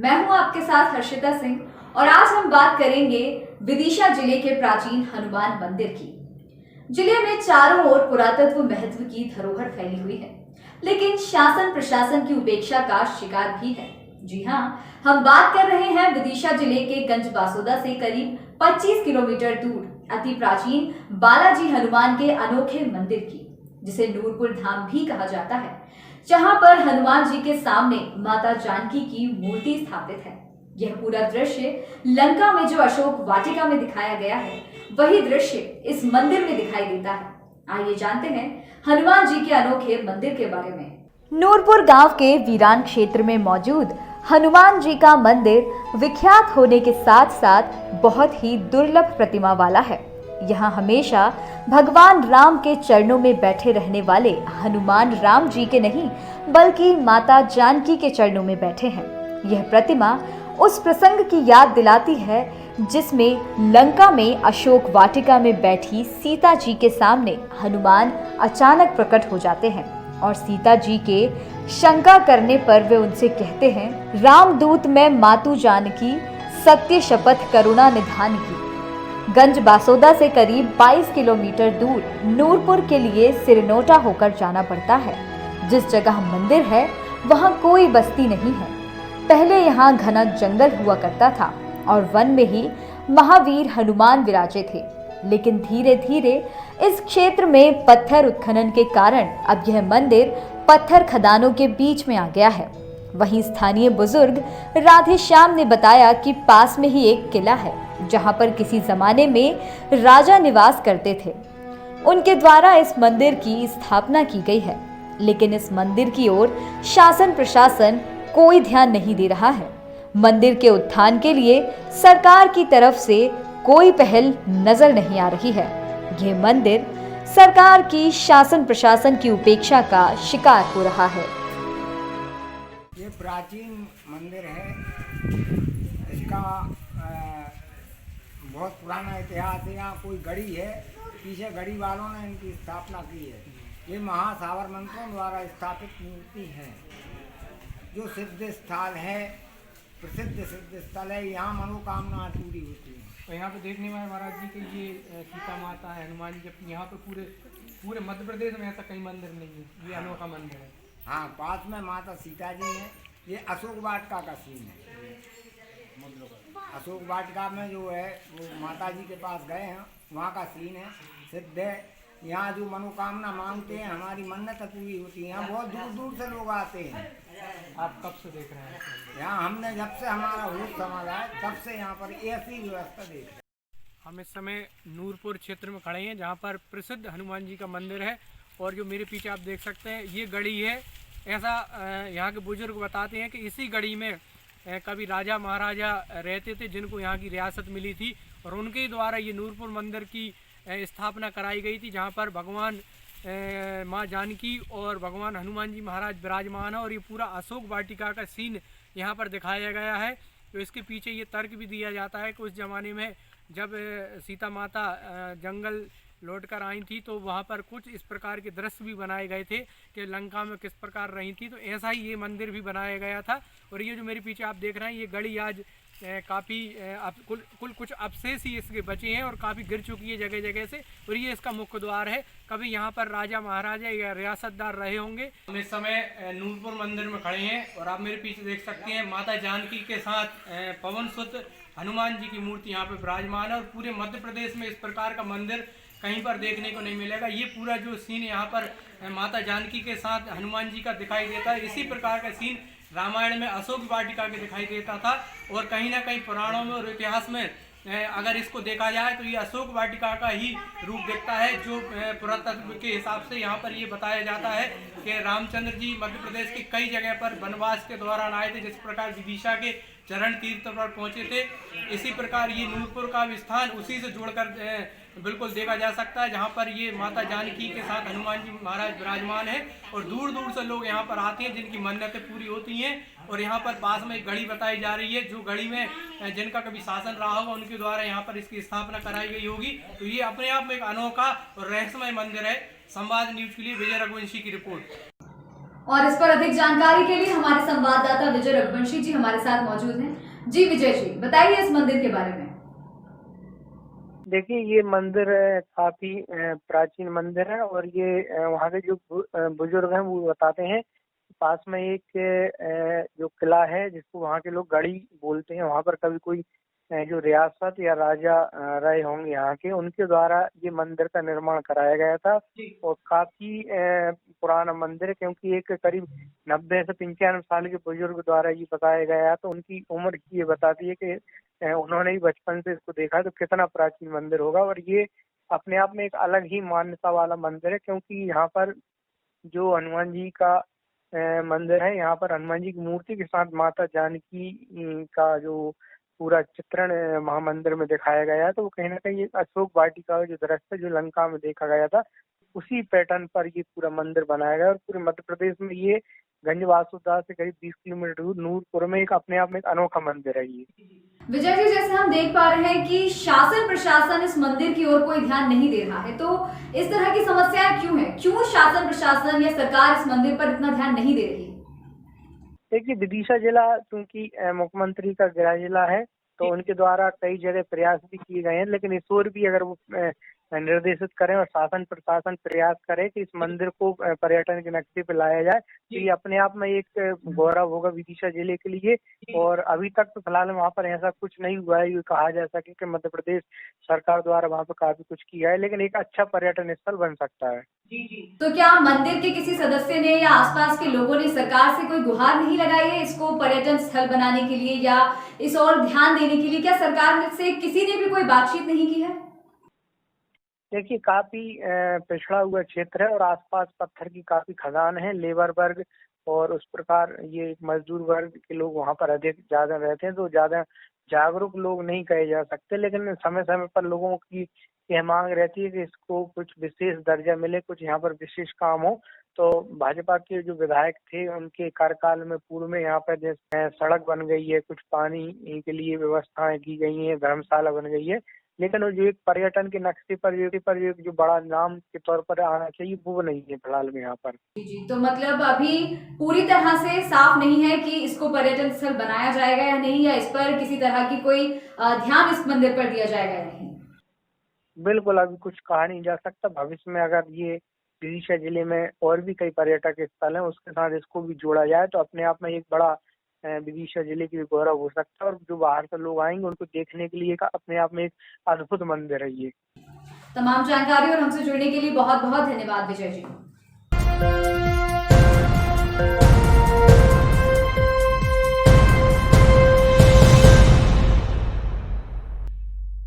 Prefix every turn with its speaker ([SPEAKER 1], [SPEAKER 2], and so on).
[SPEAKER 1] मैं हूं आपके साथ हर्षिता सिंह और आज हम बात करेंगे विदिशा जिले के प्राचीन हनुमान मंदिर की। जिले में चारों ओर पुरातत्व महत्व की धरोहर फैली हुई है, लेकिन शासन प्रशासन की उपेक्षा का शिकार भी है। जी हाँ, हम बात कर रहे हैं विदिशा जिले के गंजबासौदा से करीब 25 किलोमीटर दूर अति प्राचीन बालाजी हनुमान के अनोखे मंदिर की, जिसे नूरपुर धाम भी कहा जाता है, जहां पर हनुमान जी के सामने माता जानकी की मूर्ति स्थापित है। यह पूरा दृश्य लंका में जो अशोक वाटिका में दिखाया गया है, वही दृश्य इस मंदिर में दिखाई देता है। आइए जानते हैं हनुमान जी के अनोखे मंदिर के बारे में। नूरपुर गांव के वीरान क्षेत्र में मौजूद हनुमान जी का मंदिर विख्यात होने के साथ साथ बहुत ही दुर्लभ प्रतिमा वाला है। यहाँ हमेशा भगवान राम के चरणों में बैठे रहने वाले हनुमान राम जी के नहीं बल्कि माता जानकी के चरणों में बैठे हैं। यह प्रतिमा उस प्रसंग की याद दिलाती है जिसमें लंका में अशोक वाटिका में बैठी सीता जी के सामने हनुमान अचानक प्रकट हो जाते हैं और सीता जी के शंका करने पर वे उनसे कहते हैं, रामदूत मैं मातु जानकी सत्य शपथ करुणा निधान की। गंजबासौदा से करीब 22 किलोमीटर दूर नूरपुर के लिए सिरनोटा होकर जाना पड़ता है। जिस जगह मंदिर है वहां कोई बस्ती नहीं है। पहले यहाँ घना जंगल हुआ करता था और वन में ही महावीर हनुमान विराजे थे, लेकिन धीरे धीरे इस क्षेत्र में पत्थर उत्खनन के कारण अब यह मंदिर पत्थर खदानों के बीच में आ गया है। वहीं स्थानीय बुजुर्ग राधे श्याम ने बताया कि पास में ही एक किला है जहां पर किसी जमाने में राजा निवास करते थे। उनके द्वारा इस मंदिर की स्थापना की गई है, लेकिन इस मंदिर की ओर शासन प्रशासन कोई ध्यान नहीं दे रहा है। मंदिर के उत्थान के लिए सरकार की तरफ से कोई पहल नजर नहीं आ रही है। यह मंदिर सरकार की शासन प्रशासन की उपेक्षा का शिकार हो रहा है।
[SPEAKER 2] ये प्राचीन मंदिर है। इसका बहुत पुराना इतिहास है। यहाँ कोई गढ़ी है, पीछे गढ़ी वालों ने इनकी स्थापना की है। ये महासावर मंत्रों द्वारा स्थापित मूर्ति है, जो सिद्ध स्थल है, प्रसिद्ध सिद्ध स्थल है। यहाँ मनोकामना पूरी होती है।
[SPEAKER 3] तो यहाँ पे देखने में महाराज जी की ये सीता माता है, हनुमान जी के यहाँ पे पूरे मध्य प्रदेश में ऐसा कहीं मंदिर नहीं है। ये अनोखा मंदिर है।
[SPEAKER 2] हाँ, पास में माता सीता जी हैं। ये अशोक वाटिका का सीन है। अशोक वाटिका में जो है वो माता जी के पास गए हैं, वहाँ का सीन है, सिद्ध है। यहाँ जो मनोकामना मांगते हैं हमारी मन्नत पूरी होती है। यहाँ बहुत दूर दूर से लोग आते हैं।
[SPEAKER 3] आप कब से देख रहे हैं?
[SPEAKER 2] यहाँ हमने जब से हमारा होश संभाला है तब से यहाँ पर ऐसी व्यवस्था देख रहे हैं।
[SPEAKER 3] हम इस समय नूरपुर क्षेत्र में खड़े हैं, जहाँ पर प्रसिद्ध हनुमान जी का मंदिर है। और जो मेरे पीछे आप देख सकते हैं ये गढ़ी है। ऐसा यहाँ के बुजुर्ग बताते हैं कि इसी गढ़ी में कभी राजा महाराजा रहते थे, जिनको यहाँ की रियासत मिली थी, और उनके द्वारा ये नूरपुर मंदिर की स्थापना कराई गई थी, जहाँ पर भगवान माँ जानकी और भगवान हनुमान जी महाराज विराजमान है। और ये पूरा अशोक वाटिका का सीन यहाँ पर दिखाया गया है। तो इसके पीछे ये तर्क भी दिया जाता है कि उस ज़माने में जब सीता माता जंगल लौट कर आई थी तो वहाँ पर कुछ इस प्रकार के दृश्य भी बनाए गए थे कि लंका में किस प्रकार रही थी। तो ऐसा ही ये मंदिर भी बनाया गया था। और ये जो मेरे पीछे आप देख रहे हैं ये गढ़ी आज काफ़ी कुल कुछ अवशेष ही इसके बचे हैं और काफ़ी गिर चुकी है जगह जगह से। और ये इसका मुख्य द्वार है। कभी यहाँ पर राजा महाराजा या रियासतदार रहे होंगे। हम इस समय नूरपुर मंदिर में खड़े हैं और आप मेरे पीछे देख सकते हैं माता जानकी के साथ पवन सुत हनुमान जी की मूर्ति यहाँ पे विराजमान है। और पूरे मध्य प्रदेश में इस प्रकार का मंदिर कहीं पर देखने को नहीं मिलेगा। ये पूरा जो सीन यहाँ पर माता जानकी के साथ हनुमान जी का दिखाई देता है, इसी प्रकार का सीन रामायण में अशोक वाटिका के दिखाई देता था। और कहीं ना कहीं पुराणों में और इतिहास में अगर इसको देखा जाए तो ये अशोक वाटिका का ही रूप दिखता है। जो पुरातत्व के हिसाब से यहाँ पर ये बताया जाता है कि रामचंद्र जी मध्य प्रदेश की कई जगह पर वनवास के दौरान आए थे, जिस प्रकार विदिशा के चरण तीर्थ पर पहुंचे थे। इसी प्रकार ये नूरपुर का भी स्थान उसी से जोड़कर बिल्कुल देखा जा सकता है, जहाँ पर ये माता जानकी के साथ हनुमान जी महाराज विराजमान है। और दूर दूर से लोग यहाँ पर आते हैं जिनकी मन्नतें पूरी होती हैं। और यहाँ पर पास में एक गढ़ी बताई जा रही है, जो गढ़ी में जिनका कभी शासन रहा होगा उनके द्वारा यहाँ पर इसकी स्थापना कराई गई होगी। तो ये अपने आप में एक अनोखा और रहस्यमय मंदिर है। संवाद न्यूज के लिए विजय रघुवंशी की रिपोर्ट।
[SPEAKER 1] और इस पर अधिक जानकारी के लिए हमारे संवाददाता विजय रघुवंशी जी हमारे साथ मौजूद हैं। जी विजय जी, बताइए इस मंदिर के बारे में।
[SPEAKER 4] देखिए, ये मंदिर काफी प्राचीन मंदिर है और ये वहाँ के जो बुजुर्ग हैं वो बताते हैं। पास में एक जो किला है जिसको वहाँ के लोग गढ़ी बोलते हैं, वहाँ पर कभी कोई जो रियासत या राजा रहे होंगे यहाँ के, उनके द्वारा ये मंदिर का निर्माण कराया गया था। और काफी पुराना मंदिर है, क्योंकि एक करीब 90 से 95 साल के बुजुर्ग द्वारा ये बताया गया। तो उनकी उम्र ये बताती है कि उन्होंने ही बचपन से इसको देखा, तो कितना प्राचीन मंदिर होगा। और ये अपने आप में एक अलग ही मान्यता वाला मंदिर है, क्योंकि यहाँ पर जो हनुमान जी का मंदिर है, यहाँ पर हनुमान जी की मूर्ति के साथ माता जानकी का जो पूरा चित्रण महामंदिर में दिखाया गया है। तो वो कहीं ना कहीं एक अशोक वाटिका का जो दृश्य जो लंका में देखा गया था, उसी पैटर्न पर ये पूरा मंदिर बनाया गया। और पूरे मध्य प्रदेश में ये गंज वासुदा से करीब 20 किलोमीटर दूर नूरपुर में एक अपने आप में एक अनोखा मंदिर है ये।
[SPEAKER 1] विजय जी, जैसे हम देख पा रहे हैं कि शासन प्रशासन इस मंदिर की ओर कोई ध्यान नहीं दे रहा है, तो इस तरह की समस्याएं क्यों है? क्यों शासन प्रशासन या सरकार इस मंदिर पर इतना ध्यान नहीं दे रही?
[SPEAKER 4] देखिए, विदिशा जिला क्योंकि मुख्यमंत्री का गृह जिला है, तो उनके द्वारा कई जगह प्रयास भी किए गए हैं। लेकिन इस ओर भी अगर वो निर्देशित करें और शासन प्रशासन प्रयास करे कि इस मंदिर को पर्यटन के नक्शे पे लाया जाए, तो ये अपने आप में एक गौरव होगा विदिशा जिले के लिए। और अभी तक तो फिलहाल वहाँ पर ऐसा कुछ नहीं हुआ है ये कहा जा सके कि मध्य प्रदेश सरकार द्वारा वहाँ पर काफी कुछ किया है, लेकिन एक अच्छा पर्यटन स्थल बन सकता है।
[SPEAKER 1] तो क्या मंदिर के किसी सदस्य ने या आसपास के लोगों ने सरकार से कोई गुहार नहीं लगाई है इसको पर्यटन स्थल बनाने के लिए या इस और ध्यान देने के लिए? क्या सरकार से किसी ने भी कोई बातचीत नहीं की है?
[SPEAKER 4] देखिए, काफी पिछड़ा हुआ क्षेत्र है और आसपास पत्थर की काफी खदान है। लेबर वर्ग और उस प्रकार ये मजदूर वर्ग के लोग वहाँ पर अधिक ज्यादा रहते हैं, तो ज्यादा जागरूक लोग नहीं कहे जा सकते। लेकिन समय समय पर लोगों की यह मांग रहती है कि इसको कुछ विशेष दर्जा मिले, कुछ यहाँ पर विशेष काम हो। तो भाजपा के जो विधायक थे उनके कार्यकाल में पूर्व में यहाँ पर जैसे सड़क बन गई है, कुछ पानी के लिए व्यवस्थाएं की गई है, धर्मशाला बन गई है। लेकिन वो जो एक पर्यटन के नक्शे पर एक जो बड़ा नाम के तौर पर आना चाहिए, वो नहीं है फिलहाल में यहाँ पर।
[SPEAKER 1] जी, तो मतलब अभी पूरी तरह से साफ नहीं है कि इसको पर्यटन स्थल बनाया जाएगा या नहीं, या इस पर किसी तरह की कोई ध्यान इस मंदिर पर दिया जाएगा या नहीं?
[SPEAKER 4] बिल्कुल, अभी कुछ कहा नहीं जा सकता। भविष्य में अगर ये विदिशा जिले में और भी कई पर्यटक स्थल हैं, उसके साथ इसको भी जोड़ा जाए, तो अपने आप में एक बड़ा विदिशा जिले की गौरव हो सकता है। और जो बाहर से लोग आएंगे उनको देखने के लिए अपने आप में एक अद्भुत मंदिर है ये।
[SPEAKER 1] तमाम जानकारी और हमसे जुड़ने के लिए बहुत बहुत धन्यवाद विजय जी।